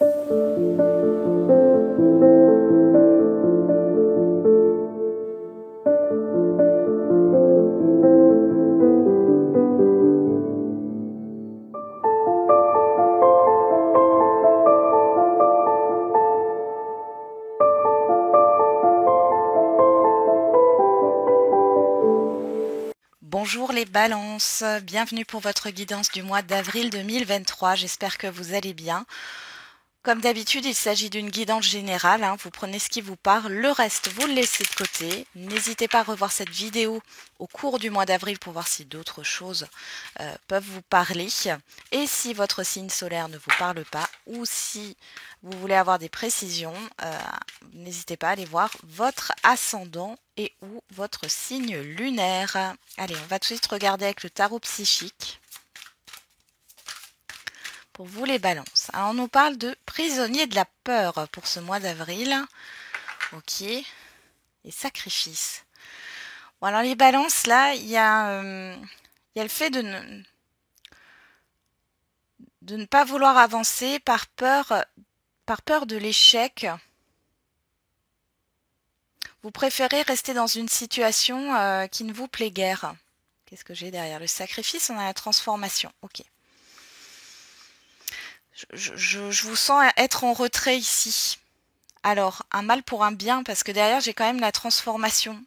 Bonjour les balances, bienvenue pour votre guidance du mois d'avril 2023, j'espère que vous allez bien. Comme d'habitude, il s'agit d'une guidance générale, vous prenez ce qui vous parle, le reste vous le laissez de côté. N'hésitez pas à revoir cette vidéo au cours du mois d'avril pour voir si d'autres choses peuvent vous parler. Et si votre signe solaire ne vous parle pas ou si vous voulez avoir des précisions, n'hésitez pas à aller voir votre ascendant et ou votre signe lunaire. Allez, on va tout de suite regarder avec le tarot psychique. Pour vous les balances. Alors, on nous parle de prisonnier de la peur pour ce mois d'avril. Ok. Et sacrifice. Bon, alors les balances, là, il y a le fait de ne pas vouloir avancer par peur de l'échec. Vous préférez rester dans une situation qui ne vous plaît guère. Qu'est-ce que j'ai derrière le sacrifice? On a la transformation. Ok. Je vous sens être en retrait ici. Alors, un mal pour un bien, parce que derrière, j'ai quand même la transformation.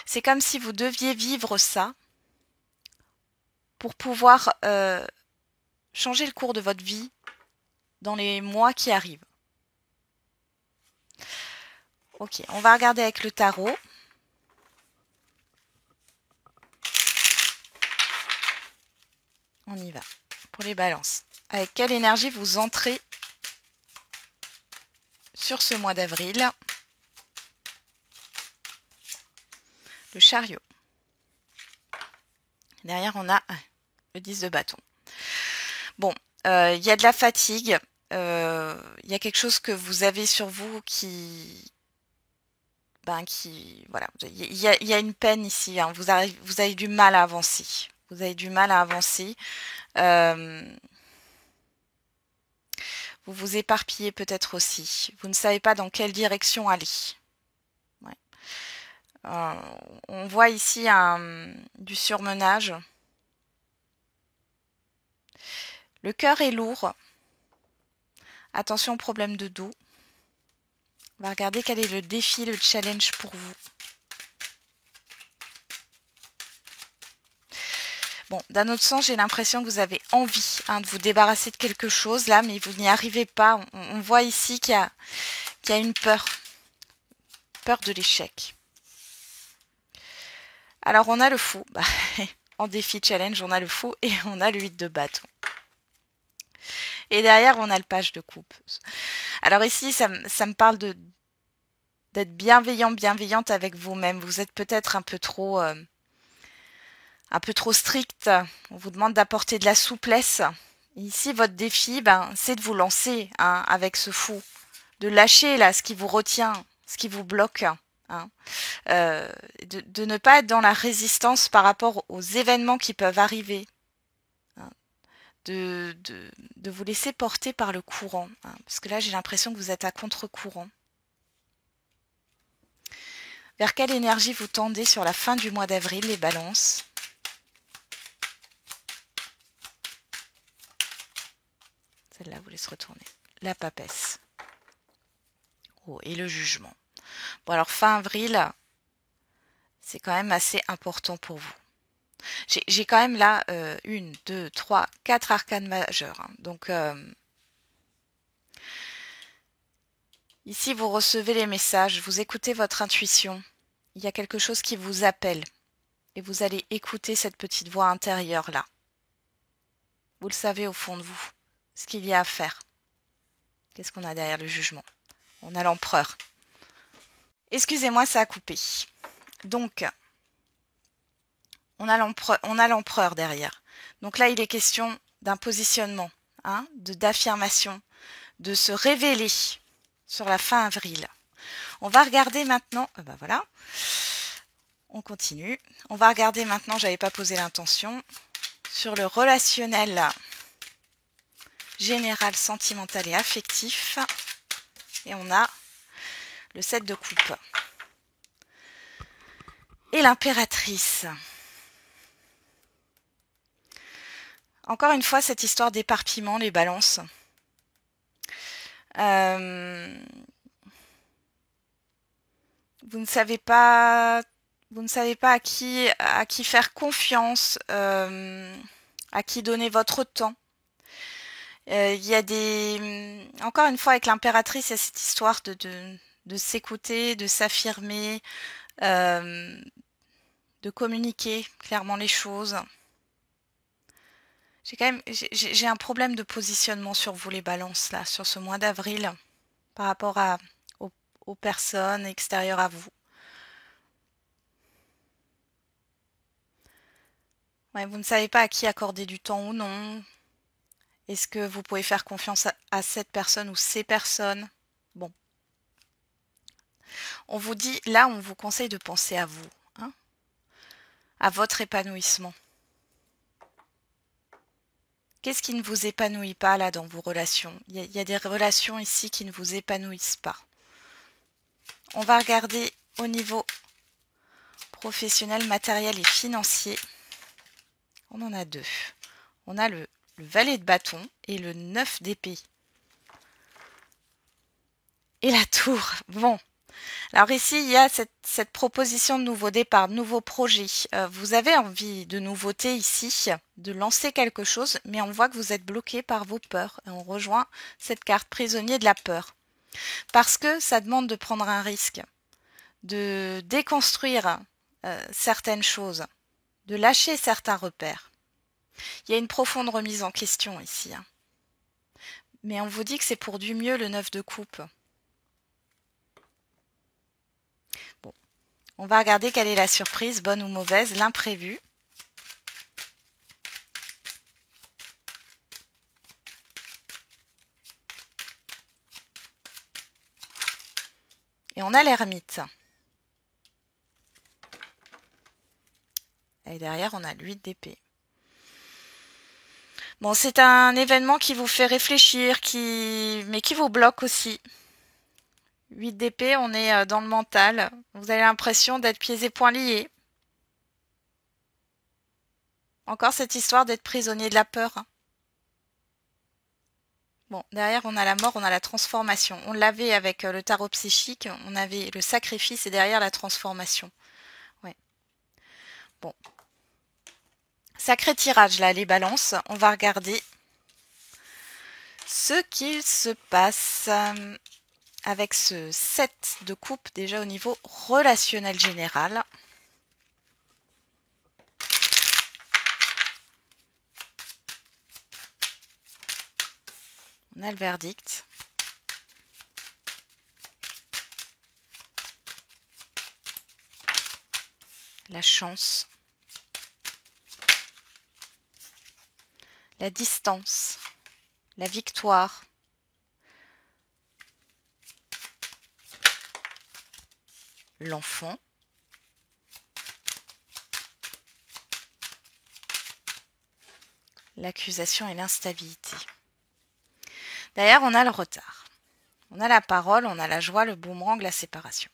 C'est comme si vous deviez vivre ça pour pouvoir changer le cours de votre vie dans les mois qui arrivent. Ok, on va regarder avec le tarot. On y va. Pour les balances. Avec quelle énergie vous entrez sur ce mois d'avril? Le chariot. Derrière, on a le 10 de bâton. Bon, il y a de la fatigue. Il y a quelque chose que vous avez sur vous voilà, il y a une peine ici. Vous avez du mal à avancer. Vous avez du mal à avancer. Vous vous éparpillez peut-être aussi. Vous ne savez pas dans quelle direction aller. Ouais. On voit ici du surmenage. Le cœur est lourd. Attention au problème de dos. On va regarder quel est le défi, le challenge pour vous. Bon, d'un autre sens, j'ai l'impression que vous avez envie de vous débarrasser de quelque chose là, mais vous n'y arrivez pas. On voit ici qu'il y a une peur de l'échec. Alors, on a le fou. En défi challenge, on a le fou et on a le 8 de bâton. Et derrière, on a le page de coupe. Alors ici, ça me parle d'être bienveillante avec vous-même. Vous êtes peut-être un peu trop strict. On vous demande d'apporter de la souplesse. Ici, votre défi, c'est de vous lancer avec ce fou. De lâcher là ce qui vous retient, ce qui vous bloque. De ne pas être dans la résistance par rapport aux événements qui peuvent arriver. De vous laisser porter par le courant. Parce que là, j'ai l'impression que vous êtes à contre-courant. Vers quelle énergie vous tendez sur la fin du mois d'avril, les balances? Celle-là, vous laisse retourner. La papesse. Oh, et le jugement. Bon, alors fin avril, c'est quand même assez important pour vous. J'ai quand même là 1, 2, 3, 4 arcanes majeures. Donc, ici, vous recevez les messages, vous écoutez votre intuition. Il y a quelque chose qui vous appelle. Et vous allez écouter cette petite voix intérieure là. Vous le savez au fond de vous, ce qu'il y a à faire. Qu'est-ce qu'on a derrière le jugement? On a l'empereur. Excusez-moi, ça a coupé. Donc, on a l'empereur derrière. Donc là, il est question d'un positionnement, d'affirmation, de se révéler sur la fin avril. On va regarder maintenant, voilà, on continue. On va regarder maintenant, j'avais pas posé l'intention, sur le relationnel. général, sentimental et affectif. Et on a le 7 de coupe. Et l'impératrice. Encore une fois, cette histoire d'éparpillement, les balances. Vous ne savez pas à qui faire confiance, à qui donner votre temps. Il y a encore une fois, avec l'impératrice, il y a cette histoire de s'écouter, de s'affirmer, de communiquer clairement les choses. J'ai un problème de positionnement sur vous, les balances, là, sur ce mois d'avril, par rapport aux personnes extérieures à vous. Ouais, vous ne savez pas à qui accorder du temps ou non. Est-ce que vous pouvez faire confiance à cette personne ou ces personnes? Bon. On vous dit, là, on vous conseille de penser à vous, hein, à votre épanouissement. Qu'est-ce qui ne vous épanouit pas, là, dans vos relations? Il y a des relations ici qui ne vous épanouissent pas. On va regarder au niveau professionnel, matériel et financier. On en a deux. On a le valet de bâton et le 9 d'épée. Et la tour. Bon. Alors ici, il y a cette proposition de nouveau départ, de nouveau projet. Vous avez envie de nouveauté ici, de lancer quelque chose, mais on voit que vous êtes bloqué par vos peurs. Et on rejoint cette carte prisonnier de la peur. Parce que ça demande de prendre un risque, de déconstruire certaines choses, de lâcher certains repères. Il y a une profonde remise en question ici. Hein. Mais on vous dit que c'est pour du mieux le 9 de coupe. Bon. On va regarder quelle est la surprise, bonne ou mauvaise, l'imprévu. Et on a l'ermite. Et derrière, on a le 8 d'épée. Bon, c'est un événement qui vous fait réfléchir, mais qui vous bloque aussi. 8 d'épée, on est dans le mental. Vous avez l'impression d'être pieds et poings liés. Encore cette histoire d'être prisonnier de la peur. Bon, derrière, on a la mort, on a la transformation. On l'avait avec le tarot psychique, on avait le sacrifice et derrière la transformation. Ouais. Bon. Sacré tirage, là, les balances. On va regarder ce qu'il se passe avec ce 7 de coupe, déjà au niveau relationnel général. On a le verdict. La chance. La distance. La victoire. L'enfant. L'accusation et l'instabilité. Derrière, on a le retard. On a la parole, on a la joie, le boomerang, la séparation.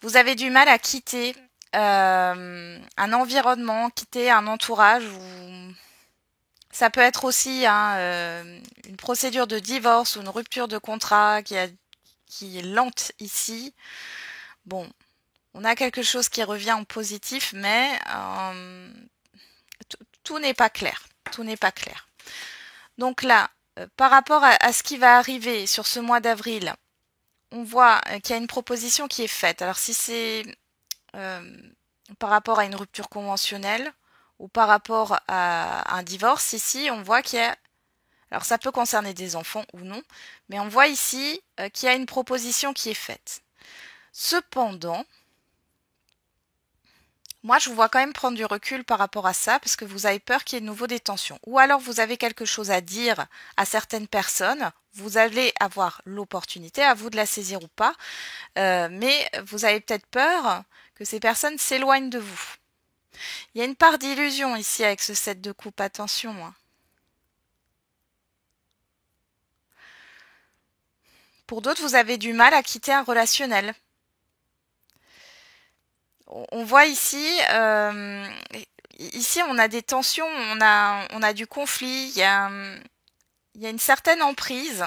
Vous avez du mal à quitter un environnement, quitter un entourage où ça peut être aussi une procédure de divorce ou une rupture de contrat qui est lente ici. Bon, on a quelque chose qui revient en positif, mais tout n'est pas clair. Tout n'est pas clair. Donc là, par rapport à ce qui va arriver sur ce mois d'avril, on voit qu'il y a une proposition qui est faite. Alors si c'est par rapport à une rupture conventionnelle ou par rapport à un divorce, ici on voit qu'il y a... Alors ça peut concerner des enfants ou non, mais on voit ici qu'il y a une proposition qui est faite. Cependant, moi je vous vois quand même prendre du recul par rapport à ça, parce que vous avez peur qu'il y ait de nouveau des tensions. Ou alors vous avez quelque chose à dire à certaines personnes, vous allez avoir l'opportunité, à vous de la saisir ou pas, mais vous avez peut-être peur que ces personnes s'éloignent de vous. Il y a une part d'illusion ici avec ce 7 de coupe, attention. Hein. Pour d'autres, vous avez du mal à quitter un relationnel. On voit ici, ici on a des tensions, on a du conflit, il y a une certaine emprise.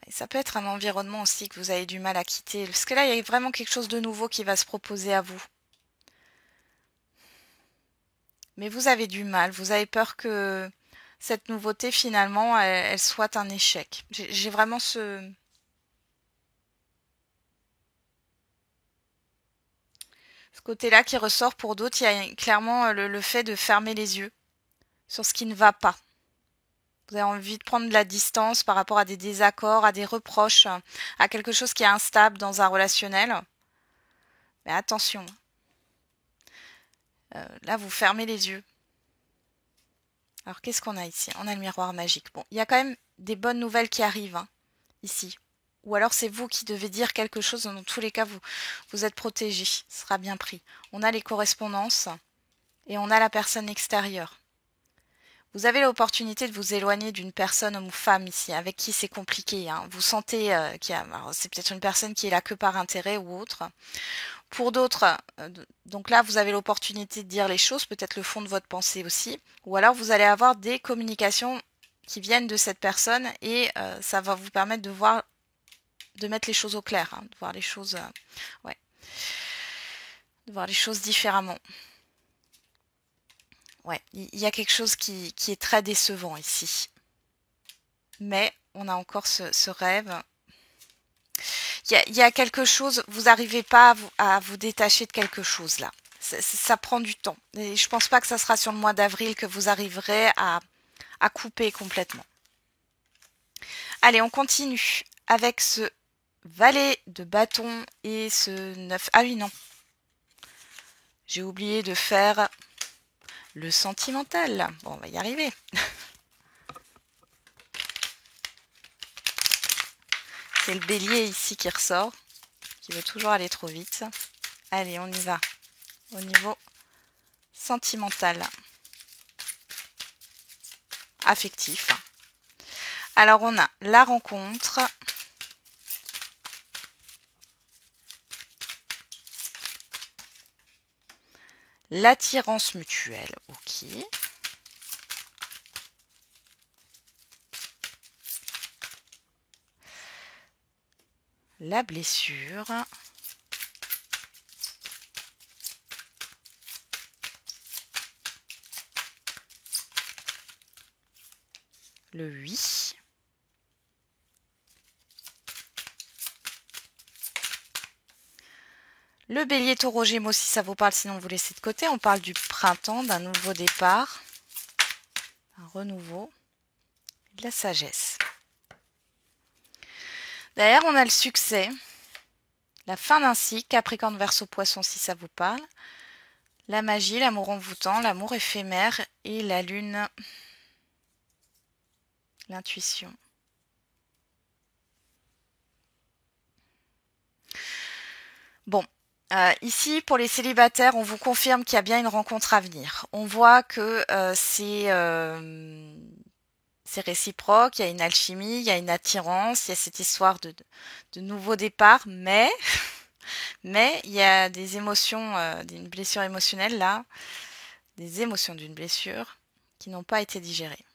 Ça peut être un environnement aussi que vous avez du mal à quitter, parce que là, il y a vraiment quelque chose de nouveau qui va se proposer à vous. Mais vous avez du mal, vous avez peur que cette nouveauté, finalement, elle soit un échec. J'ai vraiment ce côté-là qui ressort. Pour d'autres, il y a clairement le fait de fermer les yeux sur ce qui ne va pas. Vous avez envie de prendre de la distance par rapport à des désaccords, à des reproches, à quelque chose qui est instable dans un relationnel. Mais attention, là, vous fermez les yeux. Alors, qu'est-ce qu'on a ici? On a le miroir magique. Bon, il y a quand même des bonnes nouvelles qui arrivent, hein, ici. Ou alors, c'est vous qui devez dire quelque chose. Dans tous les cas, vous êtes protégé. Ce sera bien pris. On a les correspondances et on a la personne extérieure. Vous avez l'opportunité de vous éloigner d'une personne, homme ou femme ici, avec qui c'est compliqué, hein. Vous sentez c'est peut-être une personne qui est là que par intérêt ou autre. Pour d'autres, donc là, vous avez l'opportunité de dire les choses, peut-être le fond de votre pensée aussi. Ou alors, vous allez avoir des communications qui viennent de cette personne et ça va vous permettre de voir, de mettre les choses au clair, hein, de voir les choses, ouais, de voir les choses différemment. Ouais, il y a quelque chose qui est très décevant ici. Mais on a encore ce rêve. Il y a quelque chose, vous n'arrivez pas à vous détacher de quelque chose là. Ça prend du temps. Et je pense pas que ça sera sur le mois d'avril que vous arriverez à couper complètement. Allez, on continue avec ce valet de bâton et ce 9. Ah oui, non. J'ai oublié de faire le sentimental. Bon, on va y arriver. C'est le bélier ici qui ressort, qui veut toujours aller trop vite. Allez, on y va. Au niveau sentimental. Affectif. Alors, on a la rencontre. L'attirance mutuelle. Ok. La blessure. Le 8. Le bélier, taureau, gémeaux, si ça vous parle, sinon vous laissez de côté. On parle du printemps, d'un nouveau départ, un renouveau, de la sagesse. Derrière, on a le succès, la fin d'un cycle, Capricorne, Verseau, Poisson, si ça vous parle. La magie, l'amour envoûtant, l'amour éphémère et la lune, l'intuition. Bon, ici, pour les célibataires, on vous confirme qu'il y a bien une rencontre à venir. On voit que c'est réciproque, il y a une alchimie, il y a une attirance, il y a cette histoire de nouveau départ, mais il y a des émotions, d'une blessure émotionnelle là, des émotions d'une blessure qui n'ont pas été digérées.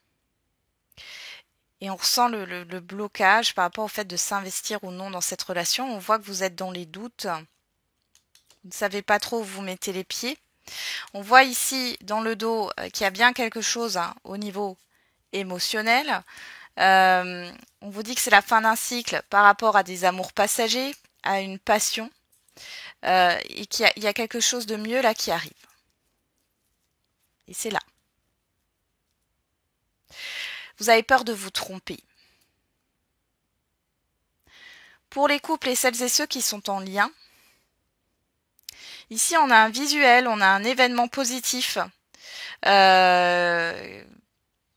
Et on ressent le blocage par rapport au fait de s'investir ou non dans cette relation. On voit que vous êtes dans les doutes. Vous ne savez pas trop où vous mettez les pieds. On voit ici dans le dos qu'il y a bien quelque chose au niveau émotionnel. On vous dit que c'est la fin d'un cycle par rapport à des amours passagers, à une passion, et qu'il y a quelque chose de mieux là qui arrive. Et c'est là. Vous avez peur de vous tromper. Pour les couples et celles et ceux qui sont en lien, ici on a un visuel, on a un événement positif.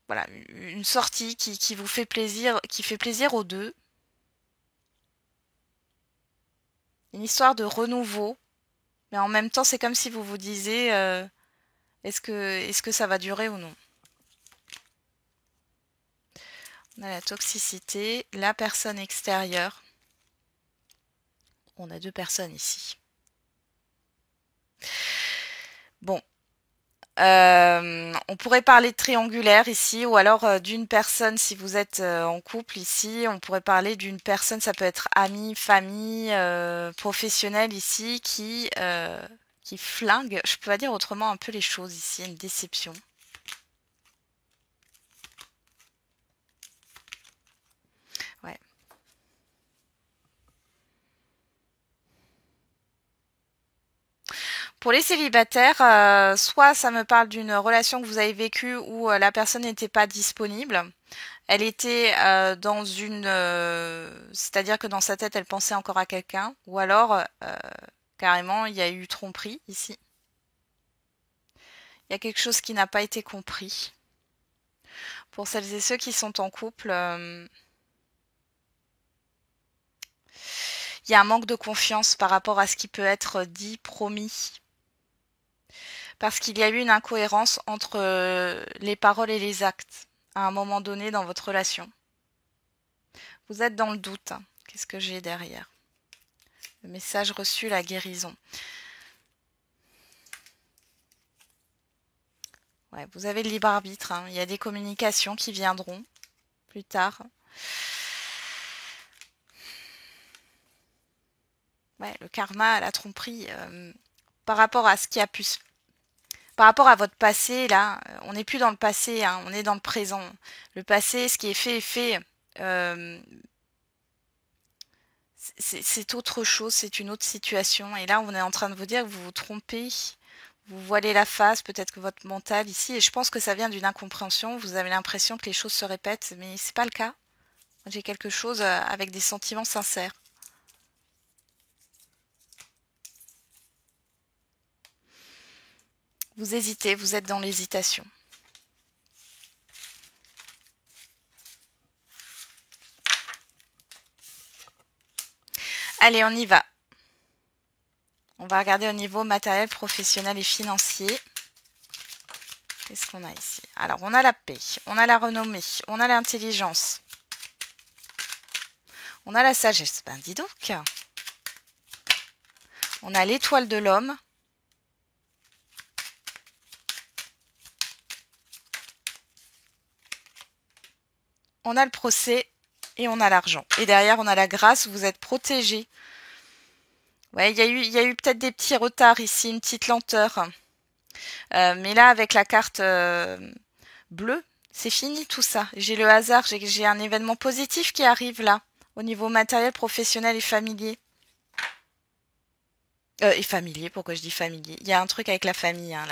Voilà, une sortie qui vous fait plaisir, qui fait plaisir aux deux. Une histoire de renouveau, mais en même temps c'est comme si vous vous disiez est-ce que ça va durer ou non. On a la toxicité, la personne extérieure. On a deux personnes ici. Bon. On pourrait parler de triangulaire ici, ou alors d'une personne, si vous êtes en couple ici, on pourrait parler d'une personne, ça peut être amie, famille, professionnelle ici, qui flingue, je peux pas dire autrement un peu les choses ici, une déception. Ouais. Pour les célibataires, soit ça me parle d'une relation que vous avez vécue où la personne n'était pas disponible. Elle était dans une... c'est-à-dire que dans sa tête, elle pensait encore à quelqu'un. Ou alors, carrément, il y a eu tromperie ici. Il y a quelque chose qui n'a pas été compris. Pour celles et ceux qui sont en couple, il y a un manque de confiance par rapport à ce qui peut être dit, promis. Parce qu'il y a eu une incohérence entre les paroles et les actes à un moment donné dans votre relation. Vous êtes dans le doute. Qu'est-ce que j'ai derrière? Le message reçu, la guérison. Ouais, vous avez le libre arbitre. Hein. Il y a des communications qui viendront plus tard. Ouais, le karma, la tromperie, par rapport à ce qui a pu se... Par rapport à votre passé, là, on n'est plus dans le passé, hein, on est dans le présent. Le passé, ce qui est fait est fait. Euh, c'est autre chose, c'est une autre situation. Et là, on est en train de vous dire que vous vous trompez, vous voilez la face, peut-être que votre mental ici, et je pense que ça vient d'une incompréhension. Vous avez l'impression que les choses se répètent, mais c'est pas le cas. J'ai quelque chose avec des sentiments sincères. Vous hésitez, vous êtes dans l'hésitation. Allez, on y va. On va regarder au niveau matériel, professionnel et financier. Qu'est-ce qu'on a ici? Alors, on a la paix, on a la renommée, on a l'intelligence, on a la sagesse. Ben, dis donc. On a l'étoile de l'homme. On a le procès et on a l'argent. Et derrière, on a la grâce, vous êtes protégé. Ouais, il y a eu peut-être des petits retards ici, une petite lenteur. Mais là, avec la carte bleue, c'est fini tout ça. J'ai le hasard, j'ai un événement positif qui arrive là, au niveau matériel, professionnel et familier. Et familier, pourquoi je dis familier? Il y a un truc avec la famille, hein,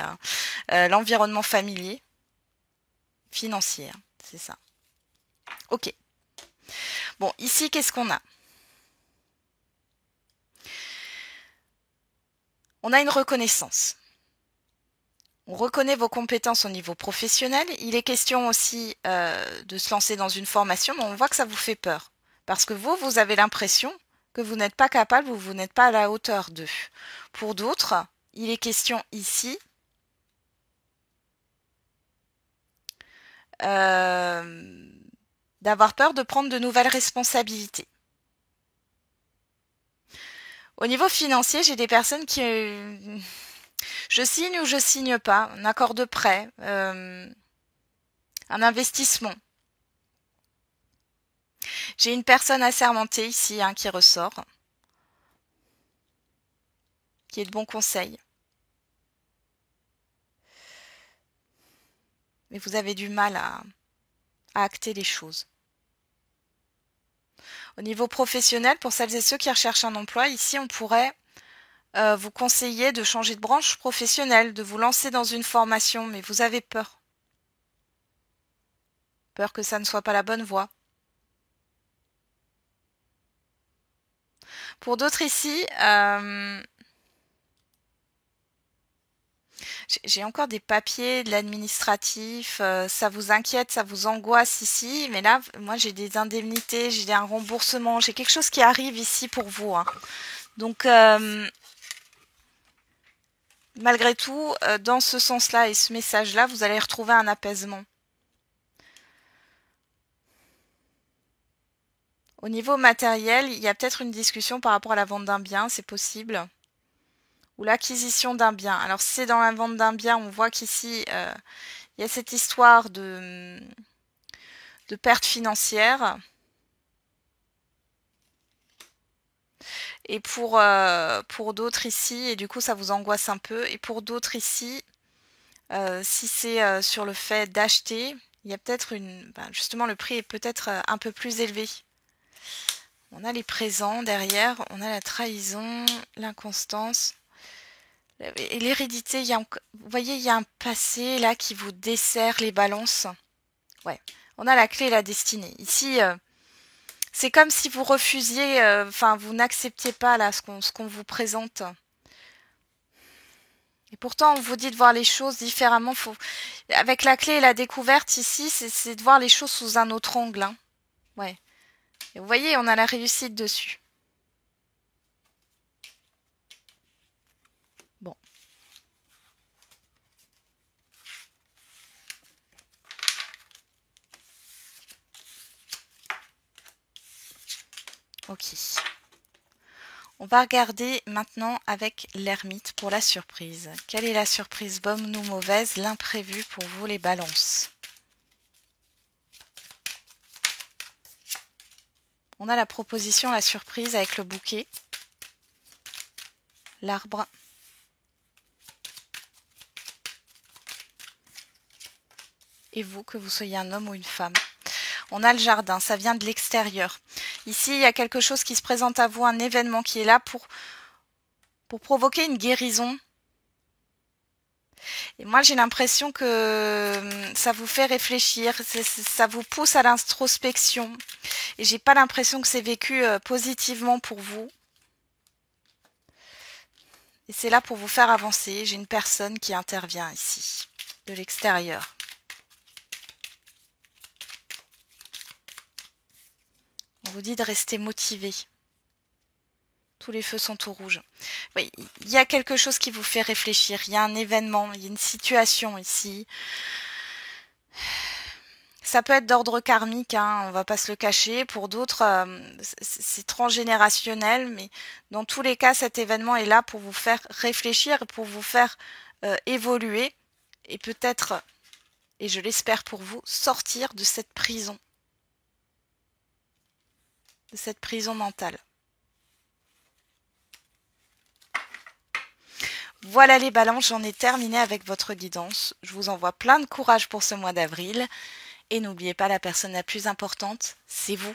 là. L'environnement familier, financier, hein, c'est ça. Ok. Bon, ici, qu'est-ce qu'on a? On a une reconnaissance. On reconnaît vos compétences au niveau professionnel. Il est question aussi de se lancer dans une formation, mais on voit que ça vous fait peur. Parce que vous avez l'impression que vous n'êtes pas capable ou vous n'êtes pas à la hauteur d'eux. Pour d'autres, il est question ici d'avoir peur de prendre de nouvelles responsabilités. Au niveau financier, j'ai des personnes qui... je signe ou je signe pas, un accord de prêt, un investissement. J'ai une personne assermentée ici hein, qui ressort, qui est de bons conseils. Mais vous avez du mal à acter les choses. Au niveau professionnel, pour celles et ceux qui recherchent un emploi, ici on pourrait vous conseiller de changer de branche professionnelle, de vous lancer dans une formation, mais vous avez peur. Peur que ça ne soit pas la bonne voie. Pour d'autres ici, j'ai encore des papiers, de l'administratif, ça vous inquiète, ça vous angoisse ici, mais là, moi j'ai des indemnités, j'ai un remboursement, j'ai quelque chose qui arrive ici pour vous. Hein. Donc, malgré tout, dans ce sens-là et ce message-là, vous allez retrouver un apaisement. Au niveau matériel, il y a peut-être une discussion par rapport à la vente d'un bien, c'est possible. Ou l'acquisition d'un bien. Alors si c'est dans la vente d'un bien, on voit qu'ici, il y a cette histoire de perte financière. Et pour d'autres ici, et du coup ça vous angoisse un peu, et pour d'autres ici, si c'est sur le fait d'acheter, il y a peut-être justement le prix est peut-être un peu plus élevé. On a les présents derrière, on a la trahison, l'inconstance. Et l'hérédité, vous voyez, il y a un passé là qui vous dessert les balances. Ouais, on a la clé et la destinée. Ici, c'est comme si vous refusiez, enfin, vous n'acceptiez pas là ce qu'on vous présente. Et pourtant, on vous dit de voir les choses différemment. Avec la clé et la découverte ici, c'est de voir les choses sous un autre angle. Hein. Ouais. Et vous voyez, on a la réussite dessus. Bon. Ok. On va regarder maintenant avec l'ermite pour la surprise. Quelle est la surprise, bonne ou mauvaise, l'imprévu pour vous les balances? On a la proposition, la surprise avec le bouquet, l'arbre, et vous, que vous soyez un homme ou une femme. On a le jardin, ça vient de l'extérieur. Ici, il y a quelque chose qui se présente à vous, un événement qui est là pour provoquer une guérison. Et moi, j'ai l'impression que ça vous fait réfléchir, ça vous pousse à l'introspection. Et j'ai pas l'impression que c'est vécu positivement pour vous. Et c'est là pour vous faire avancer. J'ai une personne qui intervient ici, de l'extérieur. On vous dit de rester motivé. Tous les feux sont tout rouges. Oui, il y a quelque chose qui vous fait réfléchir. Il y a un événement, il y a une situation ici. Ça peut être d'ordre karmique, hein, on va pas se le cacher. Pour d'autres, c'est transgénérationnel, mais dans tous les cas, cet événement est là pour vous faire réfléchir, pour vous faire évoluer et peut-être, et je l'espère pour vous, sortir de cette prison mentale. Voilà les balances, j'en ai terminé avec votre guidance. Je vous envoie plein de courage pour ce mois d'avril. Et n'oubliez pas, la personne la plus importante, c'est vous.